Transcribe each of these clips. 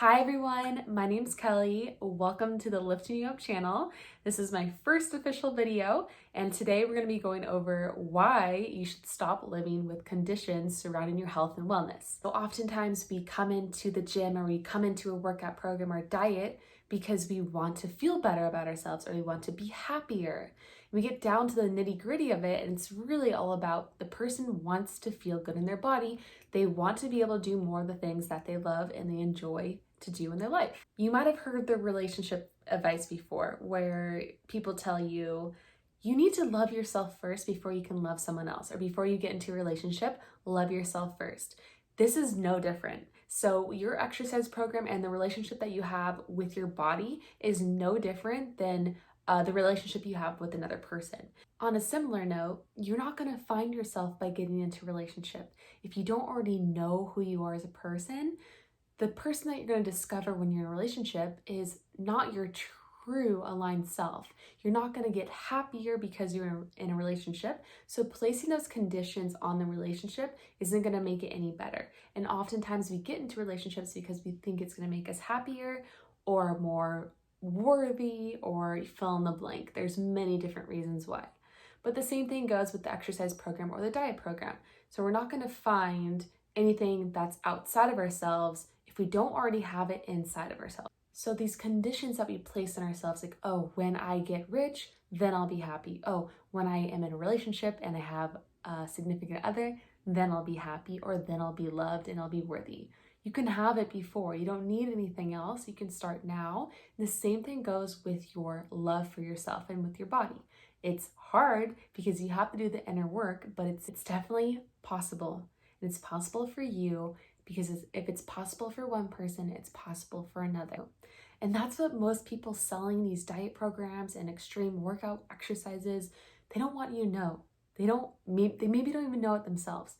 Hi everyone, my name's Kelly. Welcome to the Lifting You Up channel. This is my first official video, and today we're going to be going over why you should stop living with conditions surrounding your health and wellness. So oftentimes we come into the gym or we come into a workout program or diet because we want to feel better about ourselves or we want to be happier. We get down to the nitty-gritty of it, and it's really all about the person wants to feel good in their body. They want to be able to do more of the things that they love and they enjoy to do in their life. You might have heard the relationship advice before where people tell you, you need to love yourself first before you can love someone else, or before you get into a relationship, love yourself first. This is no different. So your exercise program and the relationship that you have with your body is no different than the relationship you have with another person. On a similar note, you're not going to find yourself by getting into a relationship. If you don't already know who you are as a person, the person that you're going to discover when you're in a relationship is not your true aligned self. You're not going to get happier because you're in a relationship. So placing those conditions on the relationship isn't going to make it any better. And oftentimes we get into relationships because we think it's going to make us happier or more worthy or fill in the blank. There's many different reasons why. But the same thing goes with the exercise program or the diet program. So we're not going to find anything that's outside of ourselves if we don't already have it inside of ourselves. So these conditions that we place on ourselves, like, oh, when I get rich, then I'll be happy. Oh, when I am in a relationship and I have a significant other, then I'll be happy, or then I'll be loved and I'll be worthy. You can have it before. You don't need anything else. You can start now. And the same thing goes with your love for yourself and with your body. It's hard because you have to do the inner work, but it's definitely possible. And it's possible for you because if it's possible for one person, it's possible for another. And that's what most people selling these diet programs and extreme workout exercises, they don't want you to know. They maybe don't even know it themselves,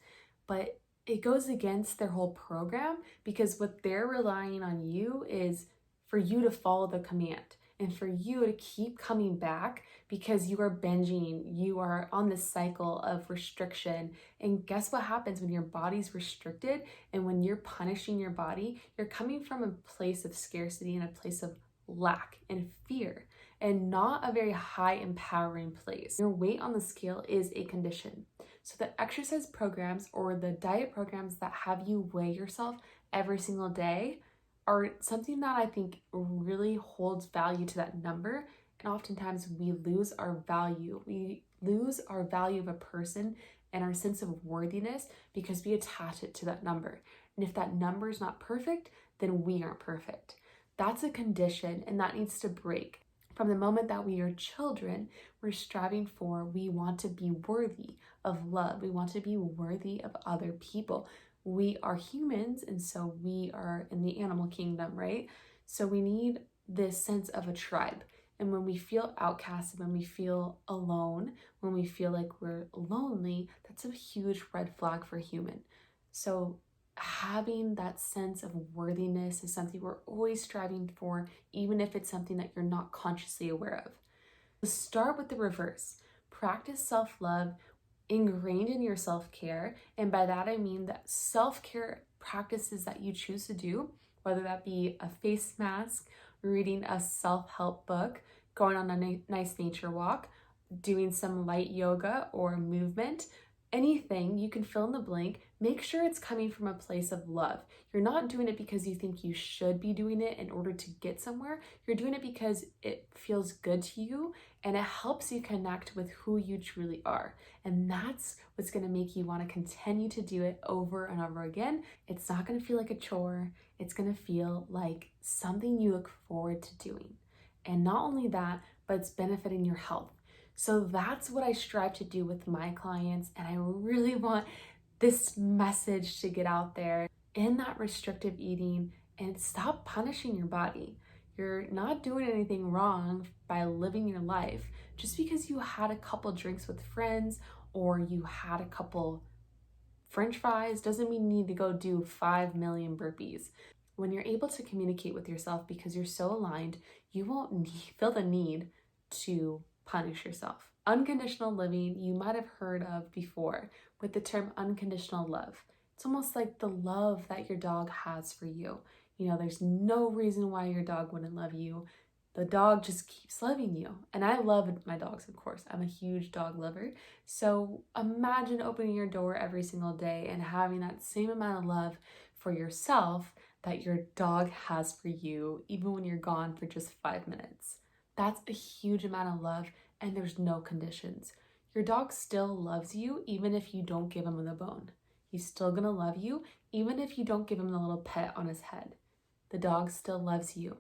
but it goes against their whole program because what they're relying on you is for you to follow the command and for you to keep coming back because you are binging, you are on this cycle of restriction. And guess what happens when your body's restricted and when you're punishing your body? You're coming from a place of scarcity and a place of lack and fear, and not a very high empowering place. Your weight on the scale is a condition. So the exercise programs or the diet programs that have you weigh yourself every single day are something that I think really holds value to that number. And oftentimes we lose our value. We lose our value of a person and our sense of worthiness because we attach it to that number. And if that number is not perfect, then we aren't perfect. That's a condition, and that needs to break. From the moment that we are children, we're striving for, we want to be worthy of love. We want to be worthy of other people. We are humans, and so we are in the animal kingdom, right? So we need this sense of a tribe. And when we feel outcast, when we feel alone, when we feel like we're lonely, that's a huge red flag for a human. So having that sense of worthiness is something we're always striving for, even if it's something that you're not consciously aware of. So start with the reverse. Practice self-love ingrained in your self-care. And by that, I mean that self-care practices that you choose to do, whether that be a face mask, reading a self-help book, going on a nice nature walk, doing some light yoga or movement, anything, you can fill in the blank. Make sure it's coming from a place of love. You're not doing it because you think you should be doing it in order to get somewhere. You're doing it because it feels good to you and it helps you connect with who you truly are. And that's what's going to make you want to continue to do it over and over again. It's not going to feel like a chore. It's going to feel like something you look forward to doing. And not only that, but it's benefiting your health. So that's what I strive to do with my clients, and I really want this message to get out there in that restrictive eating, and stop punishing your body. You're not doing anything wrong by living your life. Just because you had a couple drinks with friends or you had a couple French fries doesn't mean you need to go do 5 million burpees. When you're able to communicate with yourself because you're so aligned, you won't feel the need to punish yourself. Unconditional living, you might have heard of before with the term unconditional love. It's almost like the love that your dog has for you. There's no reason why your dog wouldn't love you. The dog just keeps loving you. And I love my dogs, of course. I'm a huge dog lover. So imagine opening your door every single day and having that same amount of love for yourself that your dog has for you, even when you're gone for just 5 minutes. That's a huge amount of love, and there's no conditions. Your dog still loves you even if you don't give him the bone. He's still gonna love you even if you don't give him the little pet on his head. The dog still loves you.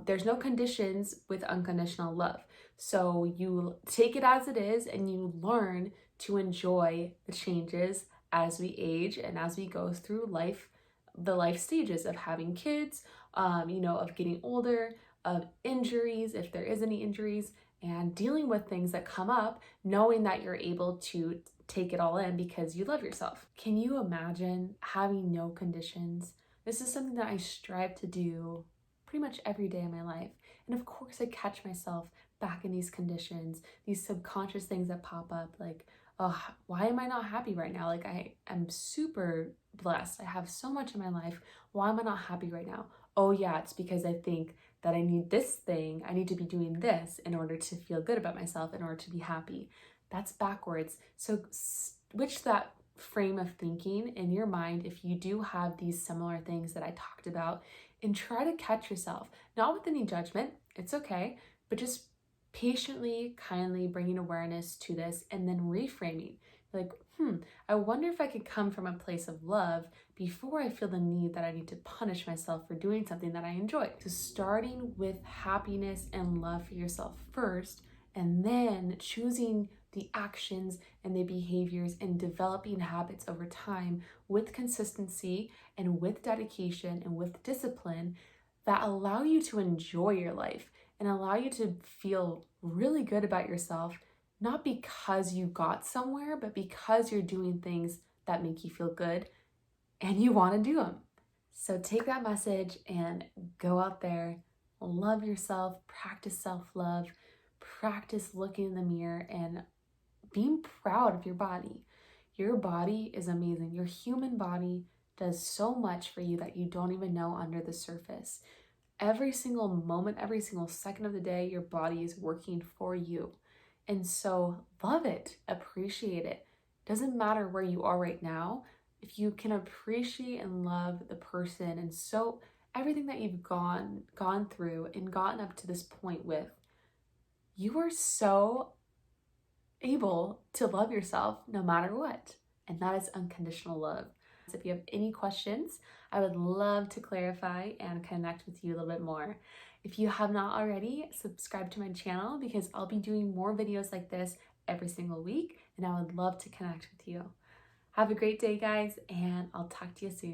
There's no conditions with unconditional love. So you take it as it is and you learn to enjoy the changes as we age and as we go through life, the life stages of having kids, of getting older, of injuries, if there is any injuries, and dealing with things that come up, knowing that you're able to take it all in because you love yourself. Can you imagine having no conditions? This is something that I strive to do pretty much every day of my life. And of course, I catch myself back in these conditions, these subconscious things that pop up like, oh, why am I not happy right now? Like, I am super blessed. I have so much in my life. Why am I not happy right now? Oh, yeah, it's because I think that I need this thing. I need to be doing this in order to feel good about myself, in order to be happy. That's backwards. So switch that frame of thinking in your mind if you do have these similar things that I talked about, and try to catch yourself, not with any judgment, it's okay, but just patiently, kindly bringing awareness to this and then reframing. Like, I wonder if I could come from a place of love before I feel the need that I need to punish myself for doing something that I enjoy. So starting with happiness and love for yourself first, and then choosing the actions and the behaviors and developing habits over time with consistency and with dedication and with discipline that allow you to enjoy your life and allow you to feel really good about yourself, not because you got somewhere, but because you're doing things that make you feel good and you want to do them. So take that message and go out there, love yourself, practice self-love, practice looking in the mirror and being proud of your body. Your body is amazing. Your human body does so much for you that you don't even know under the surface. Every single moment, every single second of the day, your body is working for you. And so love it, appreciate it. Doesn't matter where you are right now. If you can appreciate and love the person and so everything that you've gone through and gotten up to this point with, you are so able to love yourself no matter what. And that is unconditional love. So if you have any questions, I would love to clarify and connect with you a little bit more. If you have not already, subscribe to my channel because I'll be doing more videos like this every single week, and I would love to connect with you. Have a great day, guys, and I'll talk to you soon.